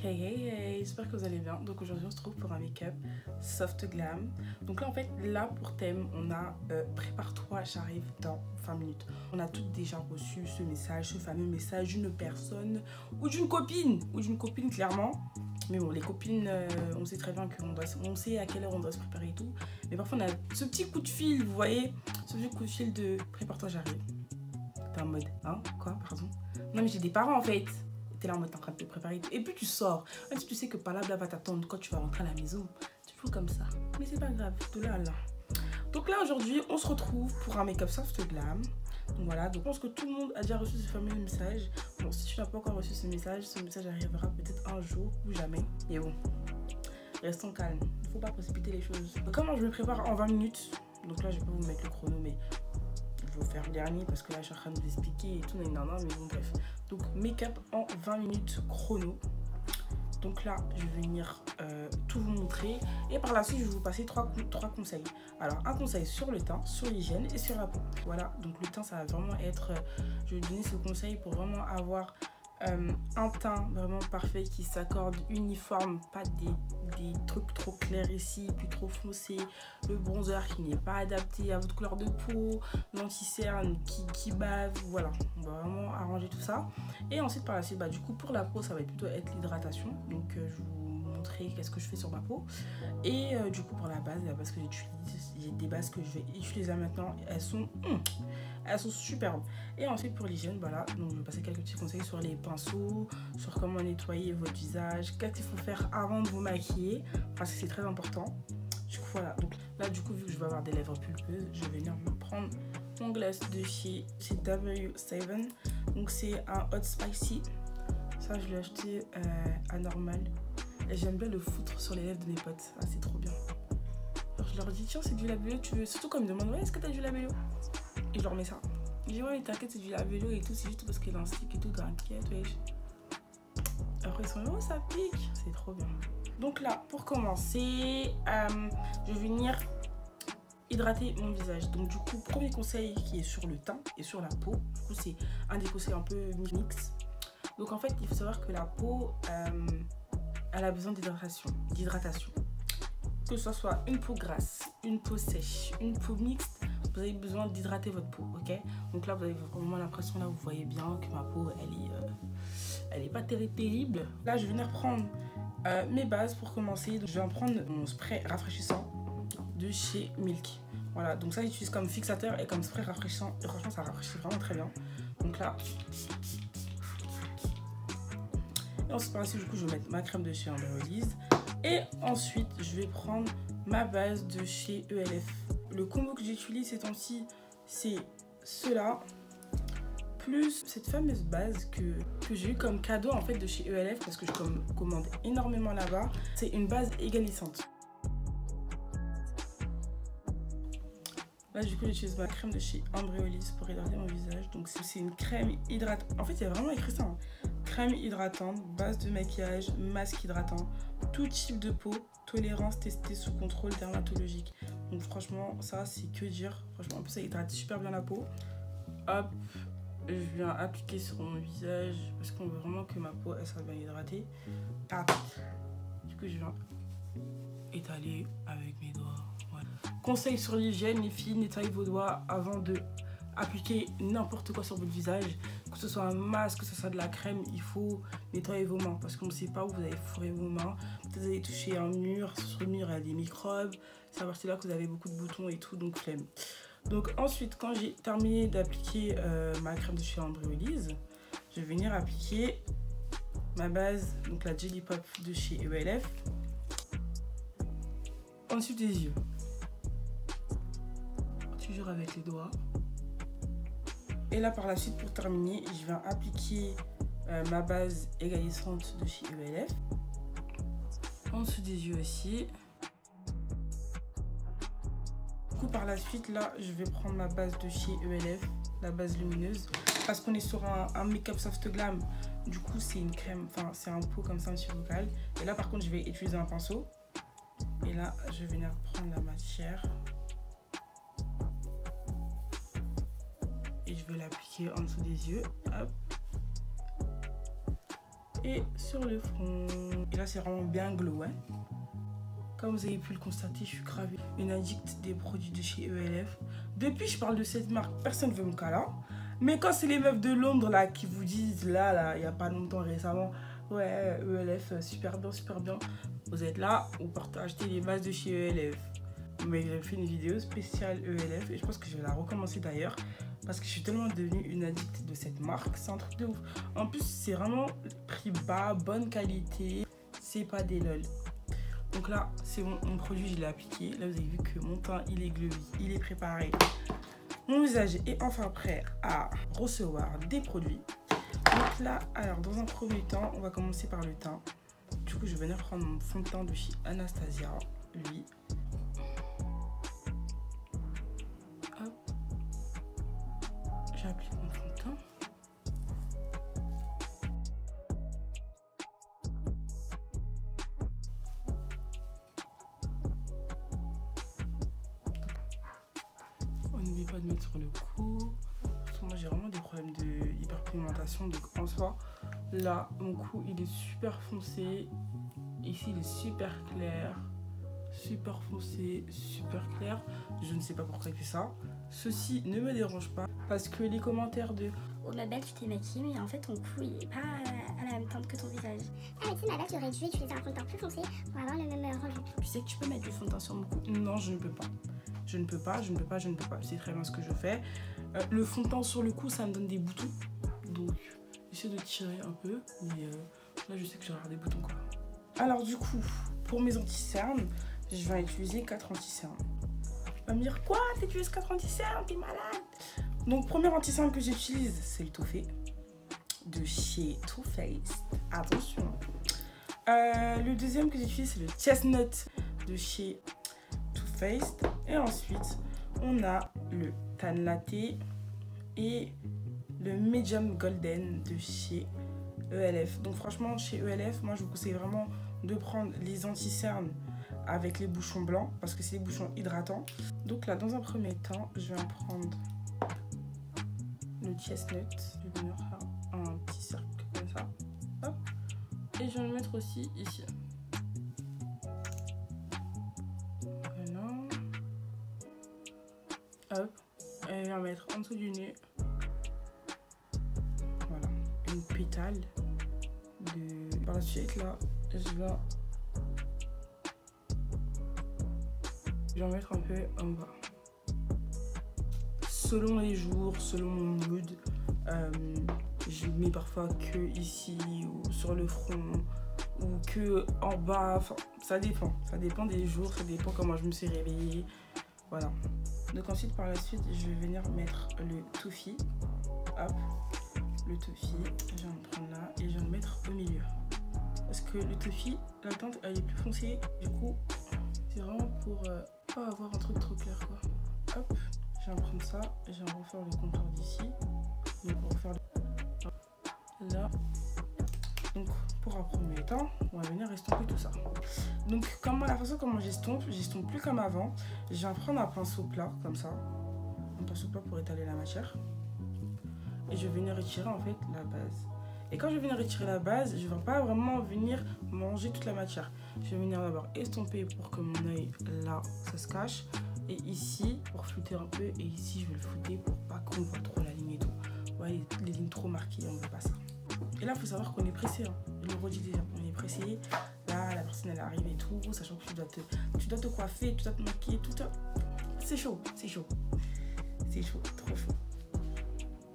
Hey hey hey, j'espère que vous allez bien. Donc aujourd'hui on se trouve pour un make-up soft glam. Donc là en fait, là pour thème, on a prépare-toi, j'arrive dans 20 minutes. On a toutes déjà reçu ce message, ce fameux message d'une personne ou d'une copine clairement. Mais bon, les copines, on sait très bien on sait à quelle heure on doit se préparer et tout. Mais parfois on a ce petit coup de fil, vous voyez, ce petit coup de fil de prépare-toi, j'arrive. T'es en mode, hein, quoi, pardon? Non mais j'ai des parents en fait. T'es là en mode t'es en train de te préparer. Et puis tu sors. Même si tu sais que Palabla va t'attendre quand tu vas rentrer à la maison. Tu fais comme ça. Mais c'est pas grave. De là à là. Donc là aujourd'hui, on se retrouve pour un make-up soft glam. Donc voilà. Donc je pense que tout le monde a déjà reçu ce fameux message. Bon, si tu n'as pas encore reçu ce message arrivera peut-être un jour ou jamais. Et bon, restons calmes. Il ne faut pas précipiter les choses. Donc, comment je me prépare en 20 minutes? Donc là, je vais pas vous mettre le chrono, mais je vais vous faire le dernier parce que là, je suis en train de vous expliquer et tout. Mais bon, bref. Donc make-up en 20 minutes chrono. Donc là je vais venir tout vous montrer et par la suite je vais vous passer trois conseils. Alors un conseil sur le teint, sur l'hygiène et sur la peau. Voilà, donc le teint ça va vraiment être, je vais vous donner ce conseil pour vraiment avoir un teint vraiment parfait qui s'accorde uniforme, pas des trucs trop clairs ici puis trop foncés, le bronzer qui n'est pas adapté à votre couleur de peau, l'anti-cerne qui bave. Voilà, on va vraiment arranger tout ça. Et ensuite par la suite, du coup pour la peau ça va plutôt être l'hydratation. Donc je vais vous montrer qu'est-ce que je fais sur ma peau. Et du coup pour la base que j'utilise, j'ai des bases que je vais utiliser maintenant. Elles sont superbes. Et ensuite pour l'hygiène, voilà, donc je vais passer quelques petits conseils sur les pinceaux, sur comment nettoyer votre visage, qu'est-ce qu'il faut faire avant de vous maquiller, parce que c'est très important. Du coup voilà, donc là du coup vu que je vais avoir des lèvres pulpeuses, je vais venir me prendre mon gloss de chez W7. Donc c'est un Hot Spicy. Ça je l'ai acheté à Normal. Et j'aime bien le foutre sur les lèvres de mes potes. Ah c'est trop bien. Alors je leur dis tiens c'est du labello, tu veux? Surtout quand ils me demandent ouais est-ce que t'as du labello? Et je leur mets ça. Je dis ouais mais t'inquiète c'est du labello et tout, c'est juste parce qu'il a un stick et tout, t'inquiète wesh. Après ils sont là oh ça pique, c'est trop bien. Donc là pour commencer, je vais venir hydrater mon visage. Donc du coup premier conseil qui est sur le teint et sur la peau. Du coup c'est un des conseils un peu mix. Donc en fait il faut savoir que la peau elle a besoin d'hydratation. Que ce soit une peau grasse, une peau sèche, une peau mixte, vous avez besoin d'hydrater votre peau, ok? Donc là vous avez vraiment l'impression, là vous voyez bien que ma peau elle est pas terrible. Là je vais venir prendre mes bases pour commencer. Donc, je vais en prendre mon spray rafraîchissant de chez Milk. Voilà, donc ça j'utilise comme fixateur et comme spray rafraîchissant. Et franchement ça rafraîchit vraiment très bien. Donc là. Et ensuite par la suite du coup je vais mettre ma crème de chez Amber Release. Et ensuite je vais prendre ma base de chez ELF. Le combo que j'utilise ces temps-ci c'est cela. Plus cette fameuse base que j'ai eu comme cadeau en fait de chez ELF parce que je commande énormément là-bas. C'est une base égalisante. Là du coup j'utilise ma crème de chez Ambreolis pour hydrater mon visage. Donc c'est une crème hydratante. En fait il y a vraiment écrit ça. Hein. Crème hydratante, base de maquillage, masque hydratant, tout type de peau, tolérance testée sous contrôle dermatologique. Donc franchement ça c'est que dire. Franchement en plus ça hydrate super bien la peau. Hop, je viens appliquer sur mon visage parce qu'on veut vraiment que ma peau elle soit bien hydratée. Ah. Du coup je viens étaler avec mes doigts. Voilà. Conseil sur l'hygiène les filles, nettoyez vos doigts avant de appliquer n'importe quoi sur votre visage, que ce soit un masque, que ce soit de la crème, il faut nettoyer vos mains parce qu'on ne sait pas où vous avez fourré vos mains. Peut-être vous avez touché un mur, sur le mur il y a des microbes, c'est à partir de là que vous avez beaucoup de boutons et tout, donc flemme. Donc ensuite quand j'ai terminé d'appliquer ma crème de chez Ambreolis, je vais venir appliquer ma base, donc la Jelly Pop de chez ELF, en dessous des yeux. Toujours avec les doigts. Et là par la suite pour terminer je vais appliquer ma base égalisante de chez ELF en dessous des yeux aussi. Du coup par la suite là je vais prendre ma base de chez ELF, la base lumineuse, parce qu'on est sur un make-up soft glam. Du coup c'est une crème, enfin c'est un pot comme ça anti-focal. Et là par contre je vais utiliser un pinceau. Et là je vais venir prendre la matière. Et je vais l'appliquer en dessous des yeux. Hop. et sur le front. Et là c'est vraiment bien glow, hein. Comme vous avez pu le constater, je suis grave une addict des produits de chez ELF. Depuis je parle de cette marque, personne ne veut me caler. Mais quand c'est les meufs de Londres là qui vous disent là, il n'y a pas longtemps récemment, ouais, ELF, super bien, super bien. Vous êtes là, vous partez acheter les bases de chez ELF. Mais j'ai fait une vidéo spéciale ELF et je pense que je vais la recommencer d'ailleurs. Parce que je suis tellement devenue une addict de cette marque, c'est un truc de ouf. En plus, c'est vraiment prix bas, bonne qualité, c'est pas des lol. Donc là, c'est bon, mon produit, je l'ai appliqué. Là, vous avez vu que mon teint, il est glowy, il est préparé. Mon visage est enfin prêt à recevoir des produits. Donc là, alors, dans un premier temps, on va commencer par le teint. Du coup, je vais venir prendre mon fond de teint de chez Anastasia, lui. Hop. J'applique mon fond de teint. N'oublie pas de mettre sur le cou. Parce que moi j'ai vraiment des problèmes de hyperpigmentation, donc en soi là mon cou il est super foncé, ici il est super clair, super foncé, super clair. Je ne sais pas pourquoi il fait ça. Ceci ne me dérange pas parce que les commentaires de oh ma belle tu t'es maquillée mais en fait ton cou il est pas à la même teinte que ton visage. Ah mais tu sais ma belle j'aurais dû utiliser un fond de teint plus foncé pour avoir le même rendu. Tu sais que tu peux mettre du fond de teint sur mon cou? Non, je ne peux pas. Je ne peux pas. C'est très bien ce que je fais. Le fond de teint sur le cou, ça me donne des boutons. Donc, j'essaie de tirer un peu. Mais là, je sais que j'aurai des boutons, quoi. Alors, du coup, pour mes anti-cernes, je vais utiliser 4 anti-cernes. On va me dire, quoi? Tu utilises 4 anti-cernes? T'es malade? Donc, premier anti-cerne que j'utilise, c'est le Too Faced de chez Too Faced. Attention. Le deuxième que j'utilise, c'est le Chestnut de chez Too Faced. Et ensuite, on a le Tan Latte et le Medium Golden de chez ELF. Donc franchement, chez ELF, moi je vous conseille vraiment de prendre les anti-cernes avec les bouchons blancs parce que c'est des bouchons hydratants. Donc là, dans un premier temps, je vais en prendre le Chestnut. Je vais venir faire un petit cercle comme ça. Hop. Et je vais le mettre aussi ici. Hop, et je vais mettre en dessous du nez, voilà, une pétale de... Par la suite là, je vais en mettre un peu en bas. Selon les jours, selon mon mood, je mets parfois que ici ou sur le front ou que en bas, enfin ça dépend des jours, ça dépend comment je me suis réveillée, voilà. Donc ensuite par la suite je vais venir mettre le touffi, hop, le touffi, je vais en prendre là et je vais le mettre au milieu. Parce que le touffi, la teinte elle est plus foncée, du coup c'est vraiment pour pas avoir un truc trop clair quoi. Hop, je vais en prendre ça, et je vais en refaire le contour d'ici, donc pour refaire là. Donc pour un premier temps, on va venir estomper tout ça. Donc la façon comment j'estompe plus comme avant. Je vais prendre un pinceau plat comme ça, un pinceau plat pour étaler la matière. Et je vais venir retirer en fait la base. Et quand je vais venir retirer la base, je ne vais pas vraiment venir manger toute la matière. Je vais venir d'abord estomper pour que mon œil là ça se cache. Et ici pour flouter un peu. Et ici je vais le flouter pour pas qu'on voit trop la ligne et tout. Vous voyez les lignes trop marquées, on ne veut pas ça. Et là, il faut savoir qu'on est pressé. Hein. Je le redis déjà, on est pressé. Là, la personne, elle arrive et tout, sachant que tu dois te coiffer, tu dois te maquiller, tout ça. C'est chaud, c'est chaud. C'est chaud, trop chaud.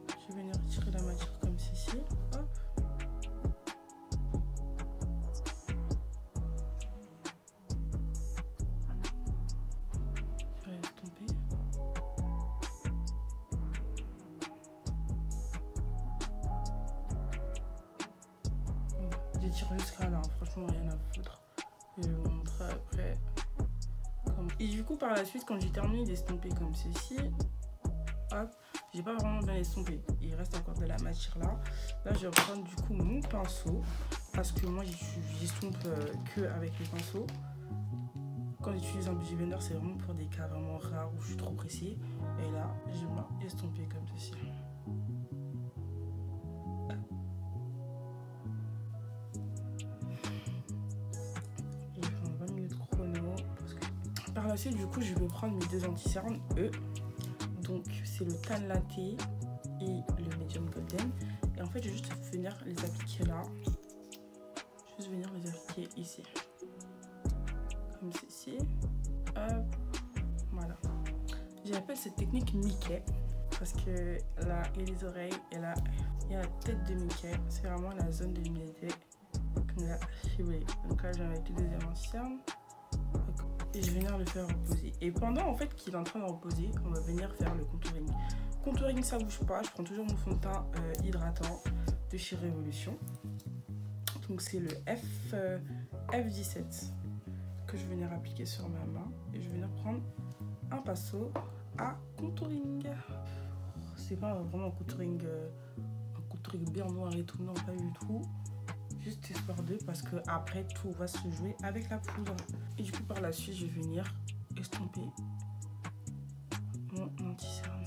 Je vais venir retirer la matière comme ceci. Hop. Je vais estomper. J'étire jusqu'à là, franchement rien à foutre. Je vais vous montrer après. Et du coup par la suite quand j'ai terminé d'estomper comme ceci, hop, j'ai pas vraiment bien estompé. Il reste encore de la matière là. Là je vais prendre du coup mon pinceau. Parce que moi j'estompe que avec le pinceau. Quand j'utilise un beauty blender c'est vraiment pour des cas vraiment rares où je suis trop pressée. Et là je vais estomper comme ceci. la suite, du coup, je vais prendre mes deux anti-cernes, eux. Donc, c'est le Tan Latte et le Medium Golden. Et en fait, je vais juste venir les appliquer là. Juste venir les appliquer ici. Comme ceci. Hop. Voilà. J'appelle cette technique Mickey. Parce que là, il y a les oreilles et là, il y a la tête de Mickey. C'est vraiment la zone de l'humidité qu'on a ciblée. Donc là, je vais mettre le deuxième anti-cerne. Et je vais venir le faire reposer. Et pendant en fait qu'il est en train de reposer, on va venir faire le contouring. Contouring, ça bouge pas. Je prends toujours mon fond de teint hydratant de chez Révolution. Donc c'est le F17 que je vais venir appliquer sur ma main. Et je vais venir prendre un pinceau à contouring. C'est pas vraiment un contouring bien noir et tout, non, pas du tout. Juste histoire de, parce que après tout va se jouer avec la poudre. Et du coup par la suite je vais venir estomper mon anti-cerne.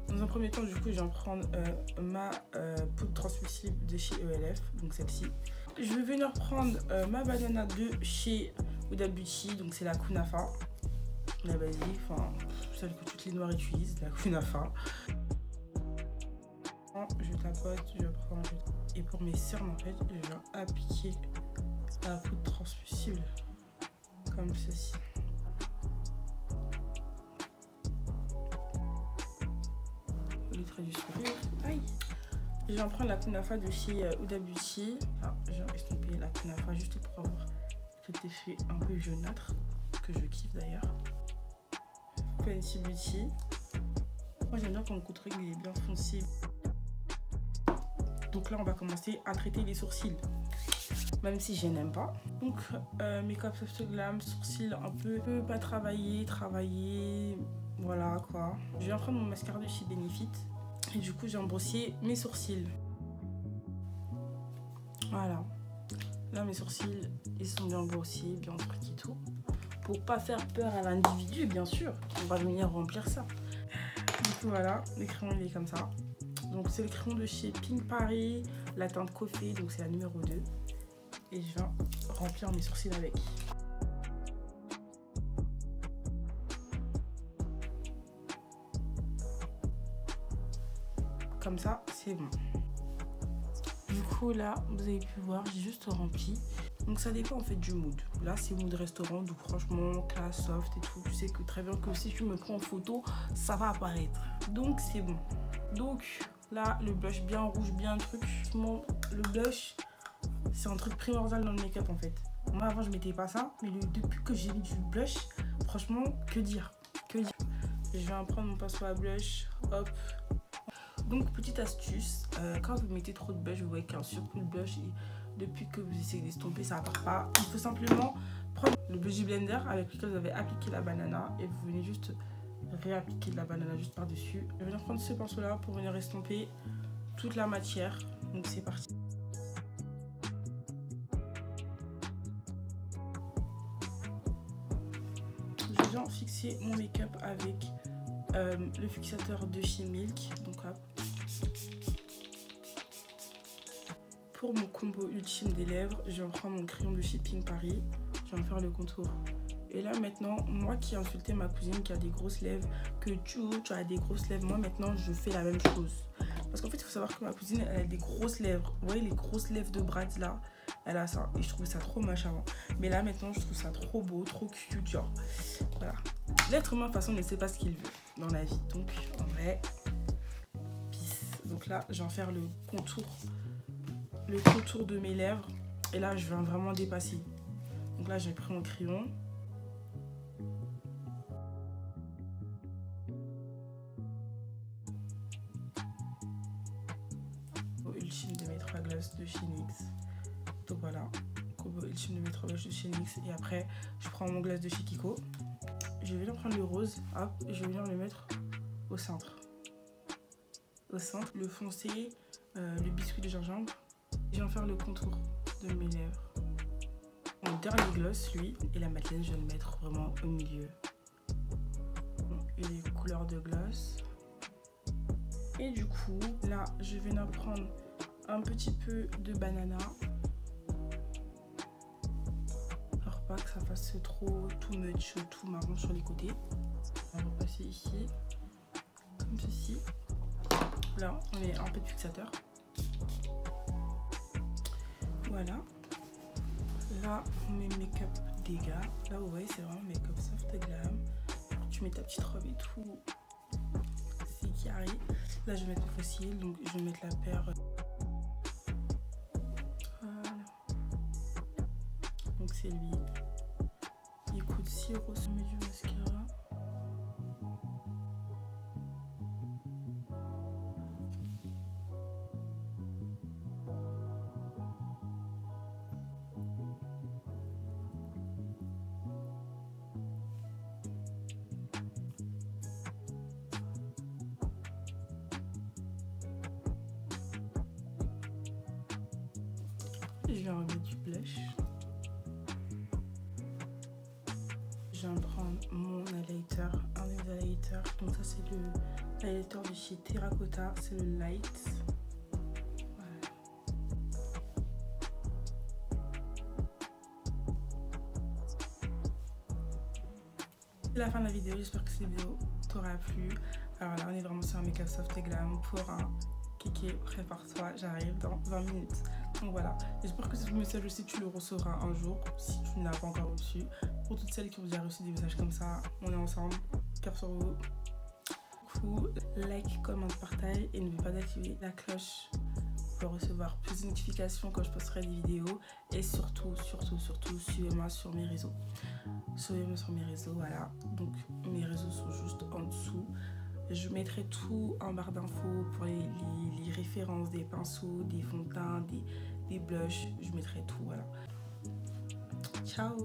Dans un premier temps, du coup, je vais prendre ma poudre translucide de chez ELF, donc celle-ci. Je vais venir prendre ma banana de chez Huda Beauty, donc c'est la Kunafa, la basique, enfin celle que toutes les noirs utilisent, la Kunafa. Je tapote, je prends, et pour mes cernes, en fait, je viens appliquer la poudre translucide comme ceci. Du sourire. Aïe. Je vais en prendre la Kunafa de chez Huda Beauty. Alors, je vais estomper la Kunafa juste pour avoir cet effet un peu jaunâtre que je kiffe d'ailleurs. Fancy Beauty. Moi j'aime bien quand le contouring il est bien foncé. Donc là on va commencer à traiter les sourcils, même si je n'aime pas. Donc Make-up Soft Glam, sourcils un peu pas travaillés, voilà quoi. Je viens prendre mon mascara de chez Benefit. Et du coup, j'ai embrossé mes sourcils. Voilà. Là, mes sourcils, ils sont bien brossés, bien trucs et tout. Pour pas faire peur à l'individu, bien sûr. On va venir remplir ça. Du coup, voilà. Le crayon, il est comme ça. Donc, c'est le crayon de chez Pink Paris. La teinte Coffee, donc c'est la numéro 2. Et je viens remplir mes sourcils avec. Comme ça, c'est bon. Du coup, là, vous avez pu voir, j'ai juste rempli. Donc, ça dépend en fait du mood. Là, c'est mood restaurant, donc franchement, classe, soft et tout. Tu sais que très bien que si tu me prends en photo, ça va apparaître. Donc, c'est bon. Donc, là, le blush bien rouge, bien truc. Le blush, c'est un truc primordial dans le make-up en fait. Moi, avant, je mettais pas ça. Mais depuis que j'ai mis du blush, franchement, que dire. Je vais en prendre mon pinceau à blush. Hop. Donc, petite astuce, quand vous mettez trop de blush, vous voyez qu'il y a un surplus de blush et depuis que vous essayez d'estomper, ça ne part pas. Il faut simplement prendre le Beauty Blender avec lequel vous avez appliqué la banana et vous venez juste réappliquer de la banana juste par-dessus. Je vais venir prendre ce pinceau-là pour venir estomper toute la matière. Donc, c'est parti. Je viens fixer mon make-up avec le fixateur de chez Milk. Donc, hop. Pour mon combo ultime des lèvres, je vais prendre mon crayon de chez Pink Paris. Je vais en faire le contour. Et là maintenant, moi qui ai insulté ma cousine qui a des grosses lèvres, que tu as des grosses lèvres, moi maintenant je fais la même chose. Parce qu'en fait il faut savoir que ma cousine elle a des grosses lèvres. Vous voyez les grosses lèvres de Brad là, elle a ça. Et je trouvais ça trop moche avant. Mais là maintenant je trouve ça trop beau, trop cute, genre. Voilà. L'être humain de toute façon ne sait pas ce qu'il veut dans la vie. Donc en vrai, peace. Donc là je vais en faire le contour de mes lèvres. Et là je viens vraiment dépasser. Donc là j'ai pris mon crayon. Ultime de mes 3 glosses de chez NYX. Donc voilà, combo ultime de mes 3 glosses de chez NYX. Et après je prends mon gloss de chez Kiko. Je vais venir prendre le rose, hop, et je vais venir le mettre au centre. Au centre, le foncé, le biscuit de gingembre. Je viens faire le contour de mes lèvres. Mon dernier gloss, lui, et la Madeleine, je vais le mettre vraiment au milieu. Bon, et les couleurs de gloss. Et du coup, là, je vais en prendre un petit peu de banana. Alors pas que ça fasse trop too much, tout marron sur les côtés. On va repasser ici, comme ceci. Là, on met un peu de fixateur. Voilà. Là, on met make-up dégâts. Là, vous voyez, c'est vraiment make-up soft glam. Tu mets ta petite robe et tout. C'est carré. Là, je vais mettre le fossile. Donc, je vais mettre la paire. Voilà. Donc, c'est lui. Il coûte 6 €. On met du mascara. Je vais remettre du blush. Je vais prendre mon highlighter, un des highlighters. Donc ça c'est le highlighter de chez Terracotta, c'est le Light. Voilà. C'est la fin de la vidéo, j'espère que cette vidéo t'aura plu. Alors là on est vraiment sur un make-up soft et glam pour un Kéké, prépare-toi, j'arrive dans 20 minutes. Donc voilà, j'espère que ce message aussi tu le recevras un jour si tu ne l'as pas encore reçu. Pour toutes celles qui ont déjà reçu des messages comme ça, on est ensemble, cœur sur vous. Du coup, like, commente, partage et n'oubliez pas d'activer la cloche pour recevoir plus de notifications quand je posterai des vidéos. Et surtout, suivez-moi sur mes réseaux. Suivez-moi sur mes réseaux, voilà. Donc mes réseaux sont juste en dessous. Je mettrai tout en barre d'infos pour les références des pinceaux, des fonds de teint, des blushs. Je mettrai tout, voilà. Ciao!